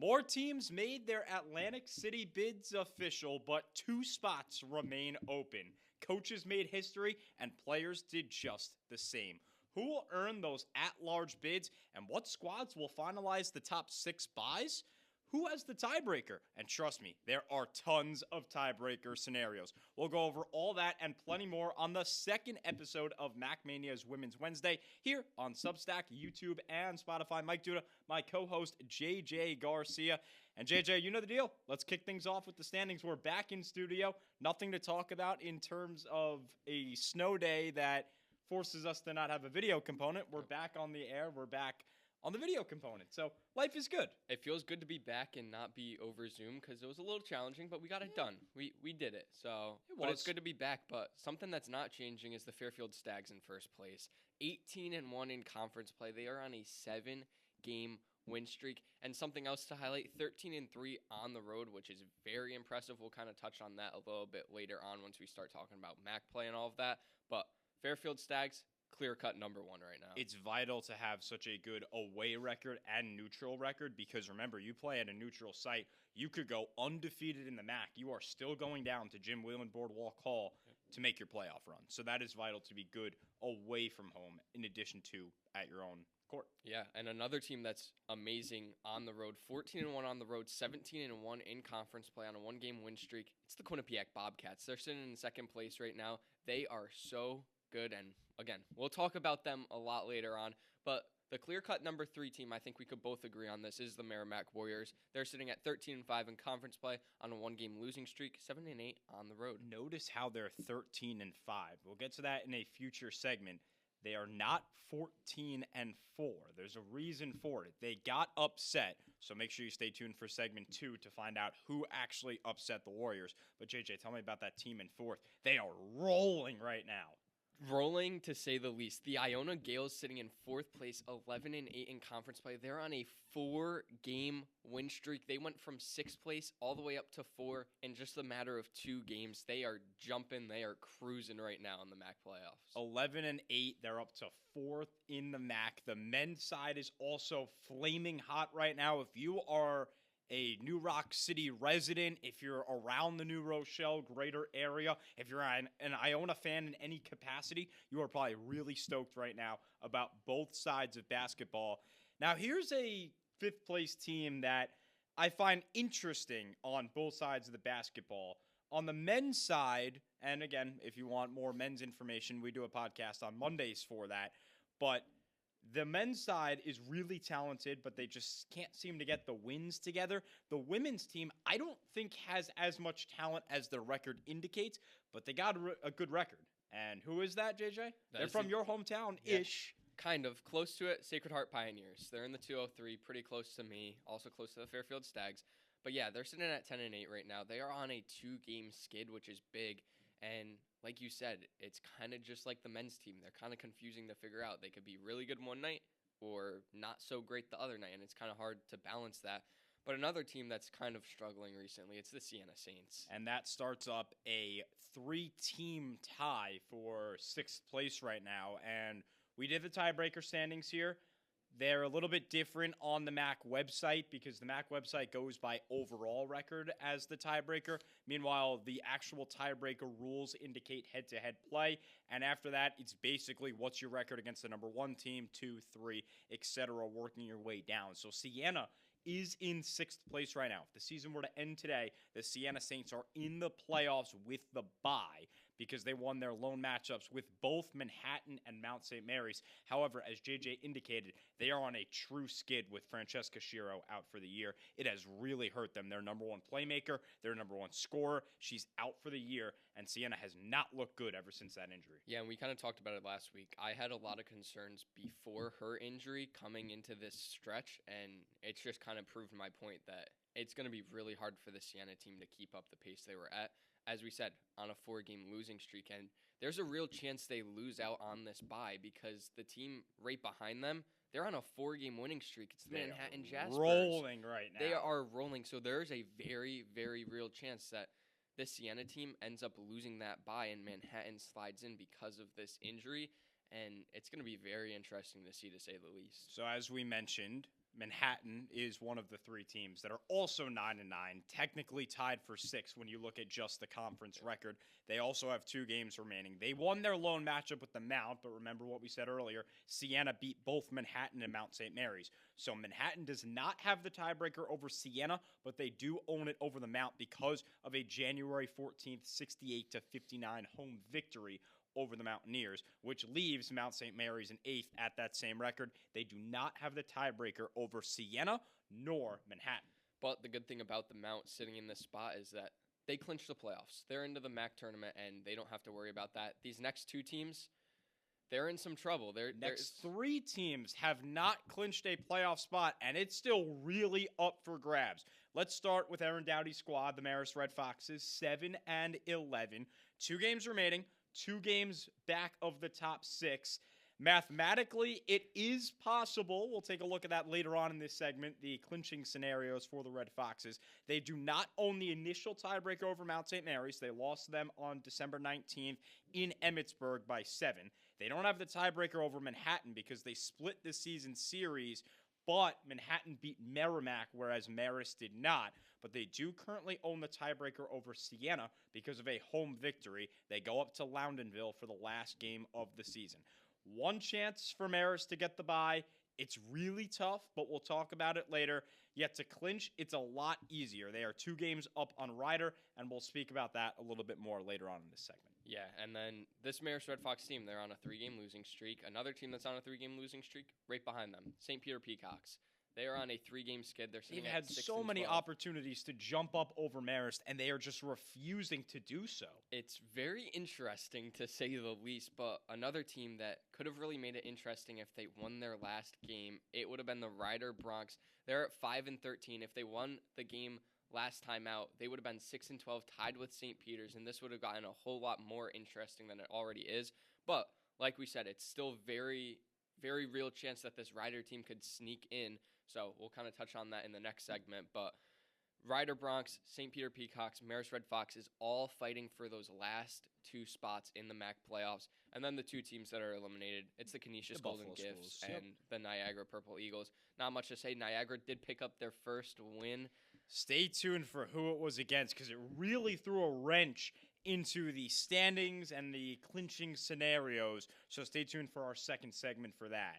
More teams made their Atlantic City bids official, but 2 spots remain open. Coaches made history, and players did just the same. Who will earn those at-large bids, and what squads will finalize the top 6 buys? Who has the tiebreaker? And trust me, there are tons of tiebreaker scenarios. We'll go over all that and plenty more on the second episode of MAAC Mania's Women's Wednesday here on Substack, YouTube, and Spotify. Mike Duda, my co-host JJ Garcia. And JJ, you know the deal. Let's kick things off with the standings. We're back in studio. Nothing to talk about in terms of a snow day that forces us to not have a video component. We're back on the air. We're back on the video component. So life is good. It feels good to be back and not be over Zoom because it was a little challenging, but we got it done. We did it. So it's good to be back. But something that's not changing is the Fairfield Stags in first place. 18-1 in conference play. They are on a 7-game win streak. And something else to highlight, 13-3 on the road, which is very impressive. We'll kind of touch on that a little bit later on once we start talking about MAAC play and all of that. But Fairfield Stags, clear-cut number 1 right now. It's vital to have such a good away record and neutral record because, remember, you play at a neutral site. You could go undefeated in the MAAC. You are still going down to Jim Whelan Boardwalk Hall to make your playoff run. So that is vital to be good away from home in addition to at your own court. Yeah, and another team that's amazing on the road, 14-1 on the road, 17-1 in conference play on a 1-game win streak. It's the Quinnipiac Bobcats. They're sitting in second place right now. They are so good, and again, we'll talk about them a lot later on, but the clear-cut number 3 team, I think we could both agree on this, is the MAAC Warriors. They're sitting at 13-5 in conference play on a 1-game losing streak, 7-8 on the road. Notice how they're 13-5. We'll get to that in a future segment. They are not 14-4. There's a reason for it. They got upset, so make sure you stay tuned for segment 2 to find out who actually upset the Warriors. But JJ, tell me about that team in 4th. They are rolling right now. Rolling, to say the least. The Iona Gales sitting in 4th place, 11-8 in conference play. They're on a 4-game win streak. They went from 6th place all the way up to 4 in just a matter of 2 games. They are jumping. They are cruising right now in the MAAC playoffs. 11-8. They're up to 4th in the MAAC. The men's side is also flaming hot right now. If you are a New Rock City resident, if you're around the New Rochelle greater area, if you're an Iona fan in any capacity, you are probably really stoked right now about both sides of basketball. Now, here's a 5th place team that I find interesting on both sides of the basketball. On the men's side, and again, if you want more men's information, we do a podcast on Mondays for that, but the men's side is really talented, but they just can't seem to get the wins together. The women's team, I don't think has as much talent as their record indicates, but they got a good record. And who is that, JJ? They're from your hometown-ish. Yeah, kind of. Close to it, Sacred Heart Pioneers. They're in the 203, pretty close to me, also close to the Fairfield Stags. But yeah, they're sitting at 10-8 right now. They are on a 2-game skid, which is big. And like you said, it's kind of just like the men's team. They're kind of confusing to figure out. They could be really good one night or not so great the other night, and it's kind of hard to balance that. But another team that's kind of struggling recently, it's the Siena Saints. And that starts up a 3-team tie for 6th place right now. And we did the tiebreaker standings here. They're a little bit different on the MAAC website because the MAAC website goes by overall record as the tiebreaker. Meanwhile, the actual tiebreaker rules indicate head-to-head play. And after that, it's basically what's your record against the number 1 team, 2, 3, etc., working your way down. So Siena is in 6th place right now. If the season were to end today, the Siena Saints are in the playoffs with the bye because they won their lone matchups with both Manhattan and Mount St. Mary's. However, as JJ indicated, they are on a true skid with Francesca Shiro out for the year. It has really hurt them. Their number 1 playmaker, their number 1 scorer, she's out for the year, and Siena has not looked good ever since that injury. Yeah, and we kind of talked about it last week. I had a lot of concerns before her injury coming into this stretch, and it's just kind of proved my point that it's going to be really hard for the Siena team to keep up the pace they were at. As we said, on a 4-game losing streak, and there's a real chance they lose out on this bye because the team right behind them, they're on a 4-game winning streak. It's the Manhattan Jaspers. Rolling right now. They are rolling, so there's a very, very real chance that the Siena team ends up losing that bye and Manhattan slides in because of this injury, and it's going to be very interesting to see, to say the least. So as we mentioned, Manhattan is one of the 3 teams that are also 9-9, technically tied for 6th when you look at just the conference record. They also have 2 games remaining. They won their lone matchup with the Mount, but remember what we said earlier, Siena beat both Manhattan and Mount St. Mary's. So Manhattan does not have the tiebreaker over Siena, but they do own it over the Mount because of a January 14th 68-59 home victory over the Mountaineers, which leaves Mount St. Mary's in 8th at that same record. They do not have the tiebreaker over Siena nor Manhattan. But the good thing about the Mount sitting in this spot is that they clinched the playoffs. They're into the MAAC tournament, and they don't have to worry about that. These next 2 teams, they're in some trouble. Next 3 teams have not clinched a playoff spot, and it's still really up for grabs. Let's start with Aaron Dowdy's squad, the Marist Red Foxes, 7-11. 2 games remaining. 2 games back of the top 6. Mathematically, it is possible. We'll take a look at that later on in this segment, the clinching scenarios for the Red Foxes. They do not own the initial tiebreaker over Mount St. Mary's. They lost them on December 19th in Emmitsburg by 7. They don't have the tiebreaker over Manhattan because they split the season series, but Manhattan beat Merrimack, whereas Marist did not. But they do currently own the tiebreaker over Siena because of a home victory. They go up to Loudonville for the last game of the season. 1 chance for Marist to get the bye. It's really tough, but we'll talk about it later. Yet to clinch, it's a lot easier. They are 2 games up on Ryder, and we'll speak about that a little bit more later on in this segment. Yeah, and then this Marist Red Fox team, they're on a 3-game losing streak. Another team that's on a 3-game losing streak, right behind them, St. Peter Peacocks. They are on a 3-game skid. They've had so many opportunities to jump up over Marist, and they are just refusing to do so. It's very interesting, to say the least, but another team that could have really made it interesting if they won their last game, it would have been the Ryder Bronx. They're at 5-13. If they won the game last time out, they would have been 6-12, tied with St. Peter's, and this would have gotten a whole lot more interesting than it already is. But like we said, it's still very, very real chance that this Ryder team could sneak in. So we'll kind of touch on that in the next segment. But Ryder Bronx, St. Peter Peacocks, Marist Red Foxes, all fighting for those last 2 spots in the MAAC playoffs. And then the 2 teams that are eliminated, it's the Canisius Golden Gifts and the Niagara Purple Eagles. Not much to say. Niagara did pick up their first win. Stay tuned for who it was against, because it really threw a wrench into the standings and the clinching scenarios. So stay tuned for our second segment for that.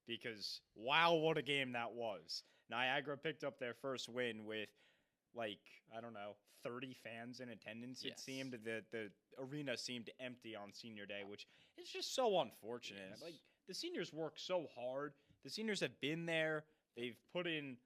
Because, wow, what a game that was. Niagara picked up their first win with, 30 fans in attendance, it seemed. The arena seemed empty on senior day, which is just so unfortunate. Yes. The seniors work so hard. The seniors have been there. They've put in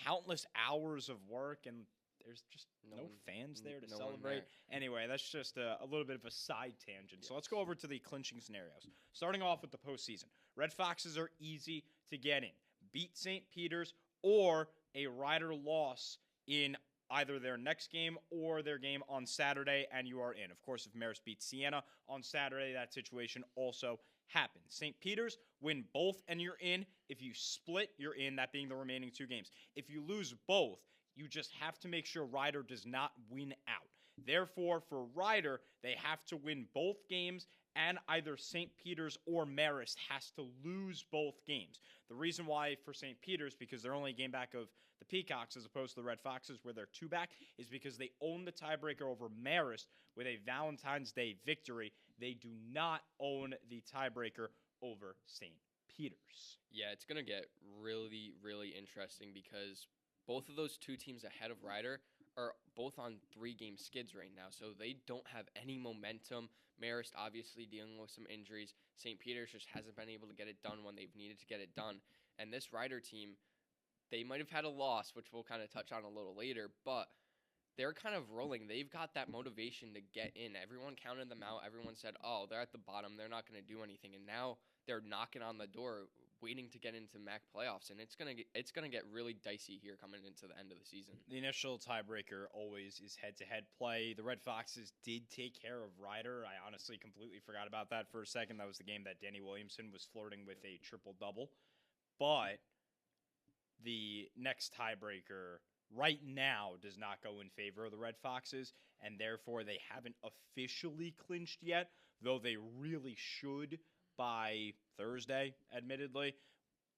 countless hours of work, and there's just no fans there to celebrate. Anyway, that's just a little bit of a side tangent. So let's go over to the clinching scenarios. Starting off with the postseason. Red Foxes are easy to get in. Beat St. Peter's or a Ryder loss in either their next game or their game on Saturday, and you are in. Of course, if Marist beats Siena on Saturday, that situation also happens. St. Peter's, win both and you're in. If you split, you're in, that being the remaining 2 games. If you lose both, you just have to make sure Ryder does not win out. Therefore, for Ryder, they have to win both games, and either St. Peter's or Marist has to lose both games. The reason why for St. Peter's, because they're only a game back of the Peacocks as opposed to the Red Foxes where they're 2 back, is because they own the tiebreaker over Marist with a Valentine's Day victory. They do not own the tiebreaker over St. Peter's. Yeah, it's going to get really, really interesting because both of those 2 teams ahead of Ryder are both on 3-game skids right now, so they don't have any momentum. Marist obviously dealing with some injuries. St. Peter's just hasn't been able to get it done when they've needed to get it done. And this Ryder team, they might have had a loss, which we'll kind of touch on a little later, but they're kind of rolling. They've got that motivation to get in. Everyone counted them out. Everyone said, oh, they're at the bottom. They're not going to do anything. And now they're knocking on the door, waiting to get into MAAC playoffs, and it's gonna get really dicey here coming into the end of the season. The initial tiebreaker always is head-to-head play. The Red Foxes did take care of Ryder. I honestly completely forgot about that for a second. That was the game that Danny Williamson was flirting with a triple-double. But the next tiebreaker right now does not go in favor of the Red Foxes, and therefore they haven't officially clinched yet, though they really should by Thursday, admittedly.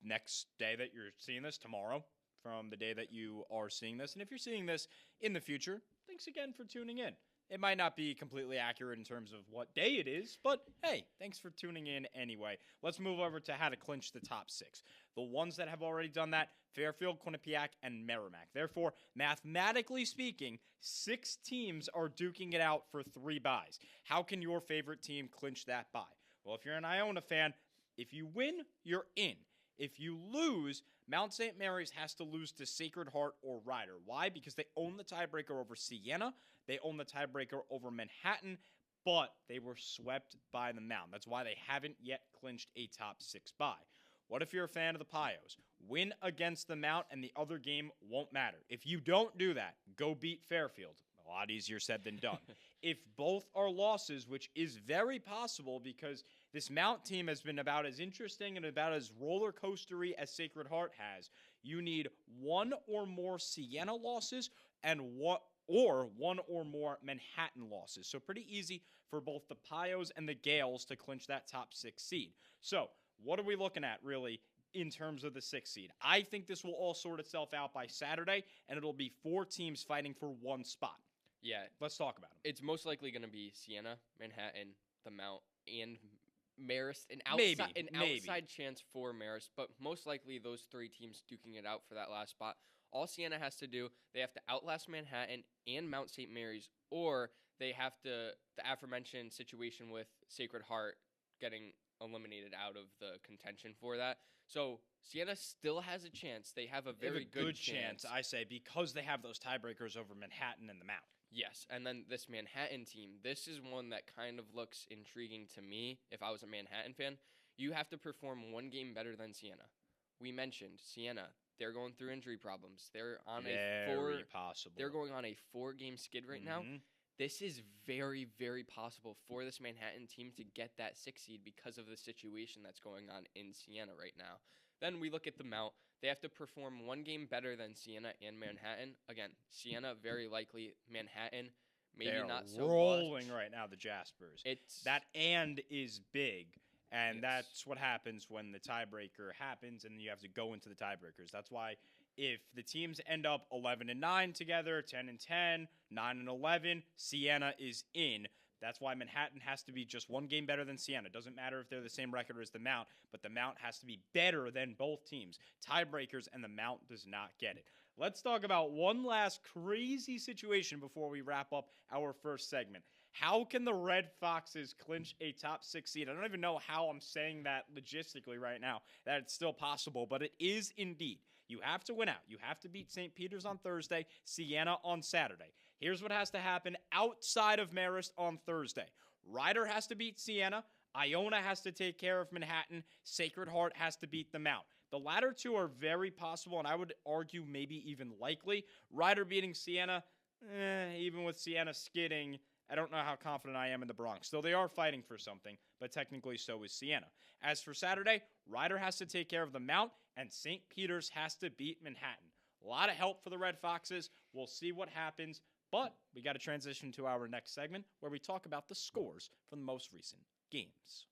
next day that you're seeing this, tomorrow, from the day that you are seeing this. And if you're seeing this in the future, thanks again for tuning in. It might not be completely accurate in terms of what day it is, but hey, thanks for tuning in anyway. Let's move over to how to clinch the top 6. The ones that have already done that, Fairfield, Quinnipiac, and Merrimack. Therefore, mathematically speaking, 6 teams are duking it out for 3 byes. How can your favorite team clinch that bye? Well, if you're an Iona fan, if you win, you're in. If you lose, Mount St. Mary's has to lose to Sacred Heart or Rider. Why? Because they own the tiebreaker over Siena. They own the tiebreaker over Manhattan, but they were swept by the Mount. That's why they haven't yet clinched a top 6 bye. What if you're a fan of the Pios? Win against the Mount and the other game won't matter. If you don't do that, go beat Fairfield. A lot easier said than done. If both are losses, which is very possible because this Mount team has been about as interesting and about as roller coastery as Sacred Heart has, you need 1 or more Siena losses and one or more Manhattan losses. So pretty easy for both the Pios and the Gales to clinch that top 6 seed. So what are we looking at really in terms of the 6th seed? I think this will all sort itself out by Saturday, and it'll be 4 teams fighting for 1 spot. Yeah. Let's talk about them. It's most likely going to be Siena, Manhattan, the Mount, and Marist. An outside chance for Marist, but most likely those 3 teams duking it out for that last spot. All Siena has to do, they have to outlast Manhattan and Mount St. Mary's, or they have to, the aforementioned situation with Sacred Heart getting eliminated out of the contention for that. So Siena still has a chance. They have a very good chance, I say, because they have those tiebreakers over Manhattan and the Mount. Yes, and then this Manhattan team, this is one that kind of looks intriguing to me if I was a Manhattan fan. You have to perform 1 game better than Siena. We mentioned Siena. They're going through injury problems. They're on They're going on a 4-game skid right now. This is very, very possible for this Manhattan team to get that 6th seed because of the situation that's going on in Siena right now. Then we look at the Mount. They have to perform 1 game better than Siena and Manhattan. Again, Siena very likely. Manhattan maybe They're not so rolling much. right now, the Jaspers. It's that and is big. And yes. That's what happens when the tiebreaker happens, and you have to go into the tiebreakers. That's why if the teams end up 11-9 together, 10-10, 9-11, Siena is in. That's why Manhattan has to be just 1 game better than Siena. It doesn't matter if they're the same record as the Mount, but the Mount has to be better than both teams. Tiebreakers, and the Mount does not get it. Let's talk about one last crazy situation before we wrap up our first segment. How can the Red Foxes clinch a top 6 seed? I don't even know how I'm saying that logistically right now, that it's still possible, but it is indeed. You have to win out. You have to beat St. Peter's on Thursday, Siena on Saturday. Here's what has to happen outside of Marist on Thursday. Rider has to beat Siena. Iona has to take care of Manhattan. Sacred Heart has to beat the Mount. The latter 2 are very possible, and I would argue maybe even likely. Rider beating Siena, even with Siena skidding, I don't know how confident I am in the Bronx. Though they are fighting for something, but technically so is Siena. As for Saturday, Rider has to take care of the Mount, and St. Peter's has to beat Manhattan. A lot of help for the Red Foxes. We'll see what happens, but we got to transition to our next segment where we talk about the scores from the most recent games.